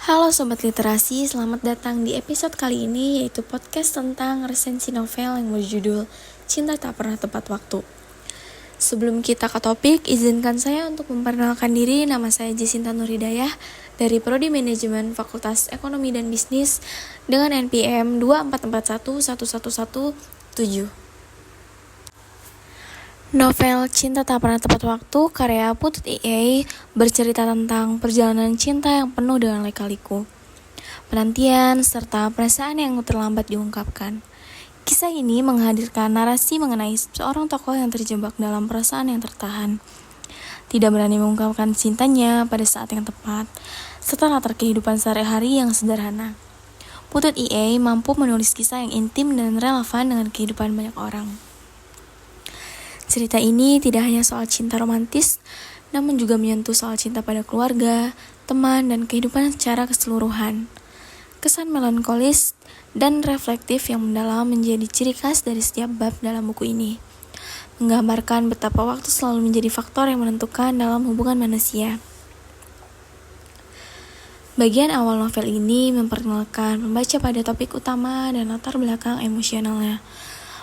Halo Sobat Literasi, selamat datang di episode kali ini, yaitu podcast tentang resensi novel yang berjudul Cinta Tak Pernah Tepat Waktu. Sebelum kita ke topik, izinkan saya untuk memperkenalkan diri. Nama saya Jesinta Nurhidayah dari Prodi Manajemen Fakultas Ekonomi dan Bisnis dengan NPM 244111117. Novel Cinta Tak Pernah Tepat Waktu karya Putut IA bercerita tentang perjalanan cinta yang penuh dengan lika-liku, penantian, serta perasaan yang terlambat diungkapkan. Kisah ini menghadirkan narasi mengenai seorang tokoh yang terjebak dalam perasaan yang tertahan, tidak berani mengungkapkan cintanya pada saat yang tepat, serta latar kehidupan sehari-hari yang sederhana. Putut IA mampu menulis kisah yang intim dan relevan dengan kehidupan banyak orang. Cerita ini tidak hanya soal cinta romantis, namun juga menyentuh soal cinta pada keluarga, teman, dan kehidupan secara keseluruhan. Kesan melankolis dan reflektif yang mendalam menjadi ciri khas dari setiap bab dalam buku ini, menggambarkan betapa waktu selalu menjadi faktor yang menentukan dalam hubungan manusia. Bagian awal novel ini memperkenalkan pembaca pada topik utama dan latar belakang emosionalnya.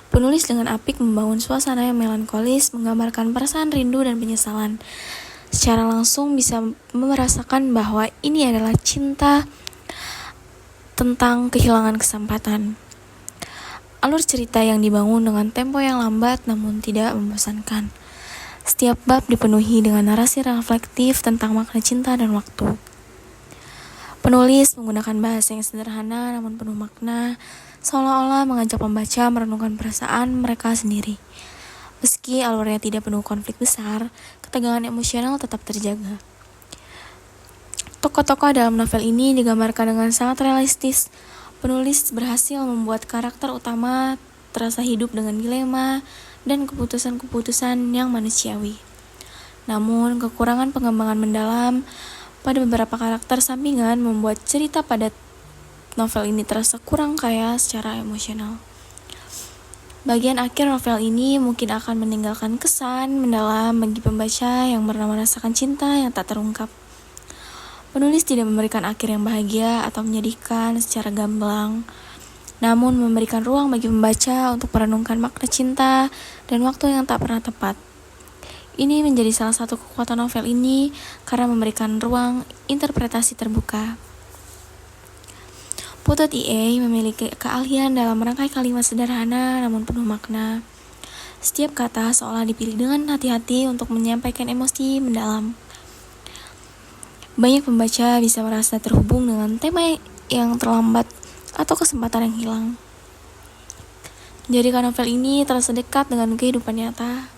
Penulis dengan apik membangun suasana yang melankolis, menggambarkan perasaan rindu dan penyesalan. Secara langsung bisa merasakan bahwa ini adalah cinta tentang kehilangan kesempatan. Alur cerita yang dibangun dengan tempo yang lambat namun tidak membosankan. Setiap bab dipenuhi dengan narasi reflektif tentang makna cinta dan waktu. Penulis menggunakan bahasa yang sederhana namun penuh makna, seolah-olah mengajak pembaca merenungkan perasaan mereka sendiri. Meski alurnya tidak penuh konflik besar, ketegangan emosional tetap terjaga. Tokoh-tokoh dalam novel ini digambarkan dengan sangat realistis. Penulis berhasil membuat karakter utama terasa hidup dengan dilema dan keputusan-keputusan yang manusiawi. Namun, kekurangan pengembangan mendalam pada beberapa karakter sampingan membuat cerita pada novel ini terasa kurang kaya secara emosional. Bagian akhir novel ini mungkin akan meninggalkan kesan mendalam bagi pembaca yang pernah merasakan cinta yang tak terungkap. Penulis tidak memberikan akhir yang bahagia atau menyedihkan secara gamblang, namun memberikan ruang bagi pembaca untuk merenungkan makna cinta dan waktu yang tak pernah tepat. Ini menjadi salah satu kekuatan novel ini karena memberikan ruang interpretasi terbuka. Putut IA memiliki keahlian dalam merangkai kalimat sederhana namun penuh makna. Setiap kata seolah dipilih dengan hati-hati untuk menyampaikan emosi mendalam. Banyak pembaca bisa merasa terhubung dengan tema yang terlambat atau kesempatan yang hilang. Menjadikan novel ini terasa dekat dengan kehidupan nyata.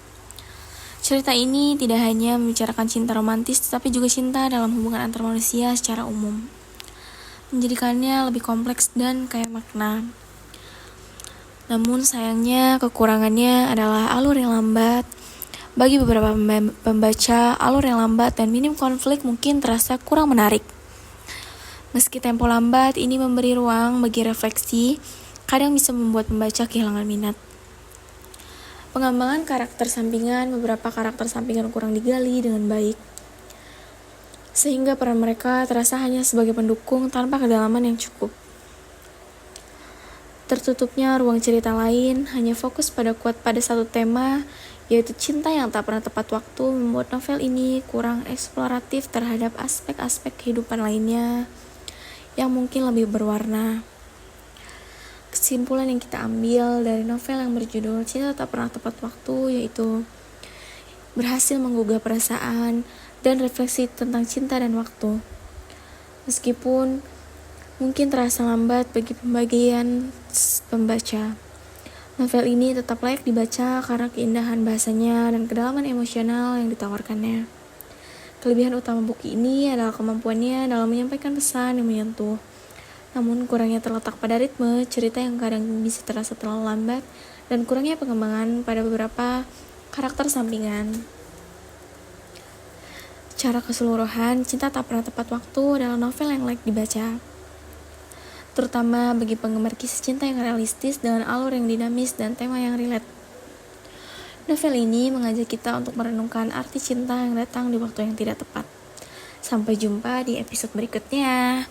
Cerita ini tidak hanya membicarakan cinta romantis, tetapi juga cinta dalam hubungan antar manusia secara umum, menjadikannya lebih kompleks dan kaya makna. Namun sayangnya kekurangannya adalah alur yang lambat. Bagi beberapa pembaca, alur yang lambat dan minim konflik mungkin terasa kurang menarik. Meski tempo lambat ini memberi ruang bagi refleksi, kadang bisa membuat pembaca kehilangan minat. Pengembangan karakter sampingan, beberapa karakter sampingan kurang digali dengan baik, sehingga peran mereka terasa hanya sebagai pendukung tanpa kedalaman yang cukup. Tertutupnya ruang cerita lain, hanya fokus kuat pada satu tema, yaitu cinta yang tak pernah tepat waktu, membuat novel ini kurang eksploratif terhadap aspek-aspek kehidupan lainnya yang mungkin lebih berwarna. Kesimpulan yang kita ambil dari novel yang berjudul Cinta Tak Pernah Tepat Waktu yaitu berhasil menggugah perasaan dan refleksi tentang cinta dan waktu. Meskipun mungkin terasa lambat bagi pembagian pembaca, novel ini tetap layak dibaca karena keindahan bahasanya dan kedalaman emosional yang ditawarkannya. Kelebihan utama buku ini adalah kemampuannya dalam menyampaikan pesan yang menyentuh. Namun kurangnya terletak pada ritme cerita yang kadang bisa terasa terlalu lambat dan kurangnya pengembangan pada beberapa karakter sampingan. Secara keseluruhan, Cinta Tak Pernah Tepat Waktu adalah novel yang layak dibaca, terutama bagi penggemar kisah cinta yang realistis dengan alur yang dinamis dan tema yang relate. Novel ini mengajak kita untuk merenungkan arti cinta yang datang di waktu yang tidak tepat. Sampai jumpa di episode berikutnya.